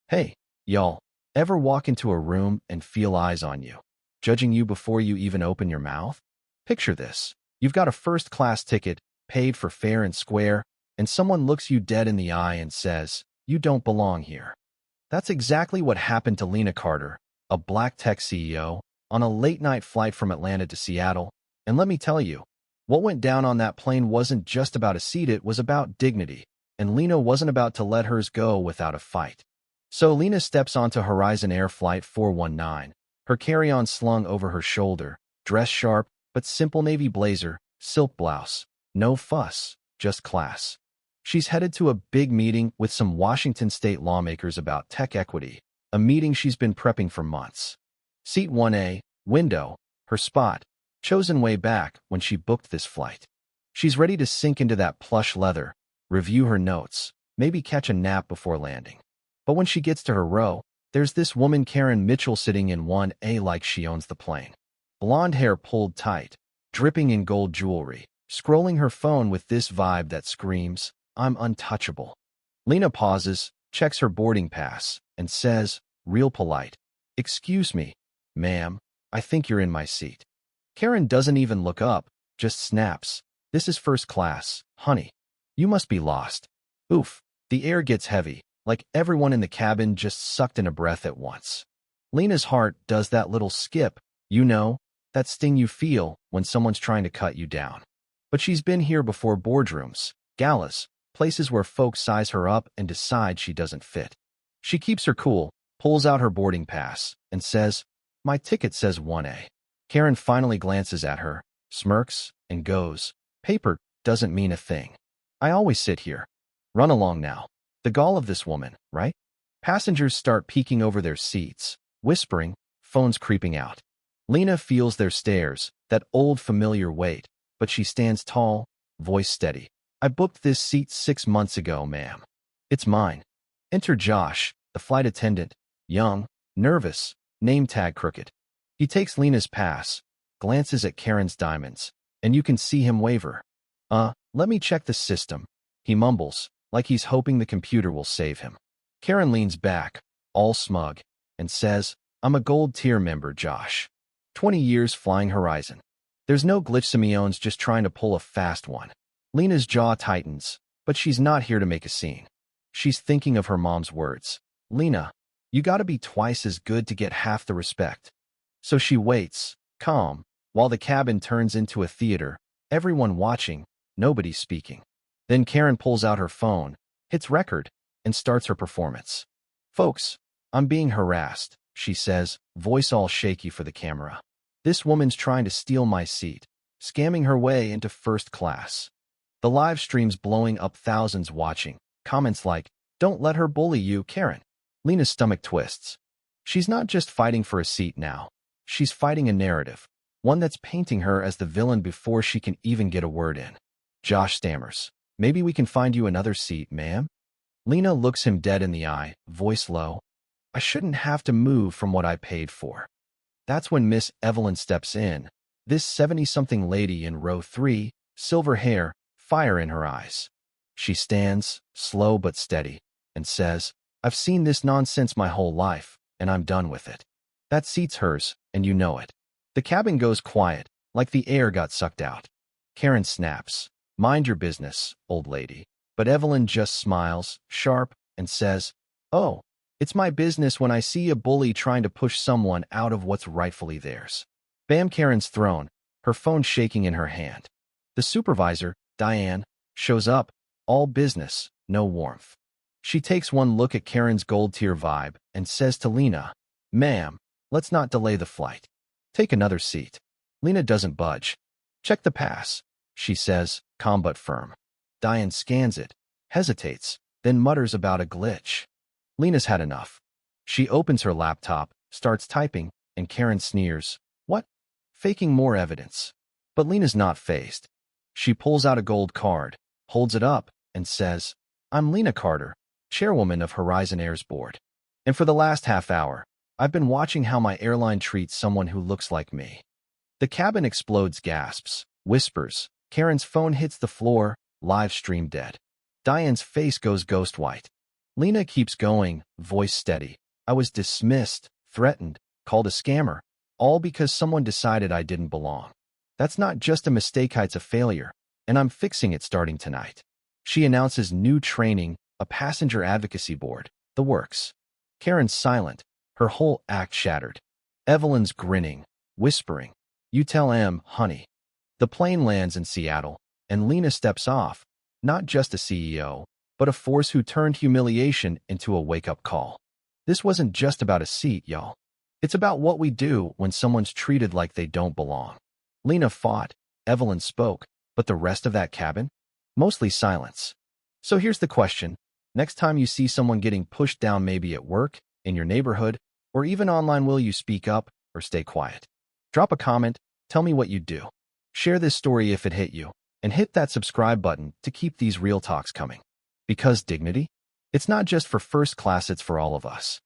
Hey, y'all, ever walk into a room and feel eyes on you, judging you before you even open your mouth? Picture this. You've got a first-class ticket, paid for fair and square, and someone looks you dead in the eye and says, "You don't belong here." That's exactly what happened to Lena Carter, a black tech CEO, on a late-night flight from Atlanta to Seattle. And let me tell you, what went down on that plane wasn't just about a seat, it was about dignity, and Lena wasn't about to let hers go without a fight. So Lena steps onto Horizon Air Flight 419, her carry-on slung over her shoulder, dressed sharp, but simple navy blazer, silk blouse. No fuss, just class. She's headed to a big meeting with some Washington state lawmakers about tech equity, a meeting she's been prepping for months. Seat 1A, window, her spot, chosen way back when she booked this flight. She's ready to sink into that plush leather, review her notes, maybe catch a nap before landing. But when she gets to her row, there's this woman Karen Mitchell sitting in 1A like she owns the plane. Blonde hair pulled tight, dripping in gold jewelry, scrolling her phone with this vibe that screams, "I'm untouchable." Lena pauses, checks her boarding pass, and says, real polite, "Excuse me, ma'am, I think you're in my seat." Karen doesn't even look up, just snaps, "This is first class, honey. You must be lost." Oof, the air gets heavy, like everyone in the cabin just sucked in a breath at once. Lena's heart does that little skip, that sting you feel when someone's trying to cut you down. But she's been here before: boardrooms, galas, places where folks size her up and decide she doesn't fit. She keeps her cool, pulls out her boarding pass, and says, "My ticket says 1A. Karen finally glances at her, smirks, and goes, "Paper doesn't mean a thing. I always sit here. Run along now." The gall of this woman, right? Passengers start peeking over their seats, whispering, phones creeping out. Lena feels their stares, that old familiar weight, but she stands tall, voice steady. "I booked this seat 6 months ago, ma'am. It's mine." Enter Josh, the flight attendant, young, nervous, name tag crooked. He takes Lena's pass, glances at Karen's diamonds, and you can see him waver. Let me check the system," he mumbles, like he's hoping the computer will save him. Karen leans back, all smug, and says, "I'm a gold tier member, Josh. 20 years flying Horizon. There's no glitch. Simeon's just trying to pull a fast one." Lena's jaw tightens, but she's not here to make a scene. She's thinking of her mom's words. "Lena, you gotta be twice as good to get half the respect." So she waits, calm, while the cabin turns into a theater, everyone watching, nobody speaking. Then Karen pulls out her phone, hits record, and starts her performance. "Folks, I'm being harassed," she says, voice all shaky for the camera. "This woman's trying to steal my seat, scamming her way into first class." The live stream's blowing up, thousands watching, comments like, "Don't let her bully you, Karen." Lena's stomach twists. She's not just fighting for a seat now. She's fighting a narrative, one that's painting her as the villain before she can even get a word in. Josh stammers, "Maybe we can find you another seat, ma'am." Lena looks him dead in the eye, voice low, "I shouldn't have to move from what I paid for." That's when Miss Evelyn steps in, this 70-something lady in row 3, silver hair, fire in her eyes. She stands, slow but steady, and says, "I've seen this nonsense my whole life, and I'm done with it." That seat's hers, and you know it. The cabin goes quiet, like the air got sucked out. Karen snaps, "Mind your business, old lady." But Evelyn just smiles, sharp, and says, "Oh, it's my business when I see a bully trying to push someone out of what's rightfully theirs." Bam! Karen's thrown, her phone shaking in her hand. The supervisor, Diane, shows up, all business, no warmth. She takes one look at Karen's gold tier vibe and says to Lena, "Ma'am, let's not delay the flight. Take another seat." Lena doesn't budge. "Check the pass," she says, calm but firm. Diane scans it, hesitates, then mutters about a glitch. Lena's had enough. She opens her laptop, starts typing, and Karen sneers, "What?" Faking more evidence. But Lena's not fazed. She pulls out a gold card, holds it up, and says, "I'm Lena Carter, chairwoman of Horizon Air's board. And for the last half hour, I've been watching how my airline treats someone who looks like me." The cabin explodes, gasps, whispers. Karen's phone hits the floor, live stream dead. Diane's face goes ghost white. Lena keeps going, voice steady. I was dismissed, threatened, called a scammer, all because someone decided I didn't belong. That's not just a mistake, it's a failure, and I'm fixing it starting tonight. She announces new training, a passenger advocacy board, the works. Karen's silent, her whole act shattered. Evelyn's grinning, whispering, "You tell Em, honey." The plane lands in Seattle, and Lena steps off, not just a CEO, but a force who turned humiliation into a wake-up call. This wasn't just about a seat, y'all. It's about what we do when someone's treated like they don't belong. Lena fought, Evelyn spoke, but the rest of that cabin? Mostly silence. So here's the question. Next time you see someone getting pushed down, maybe at work, in your neighborhood, or even online, will you speak up or stay quiet? Drop a comment, tell me what you'd do. Share this story if it hit you, and hit that subscribe button to keep these real talks coming. Because dignity? It's not just for first class, it's for all of us.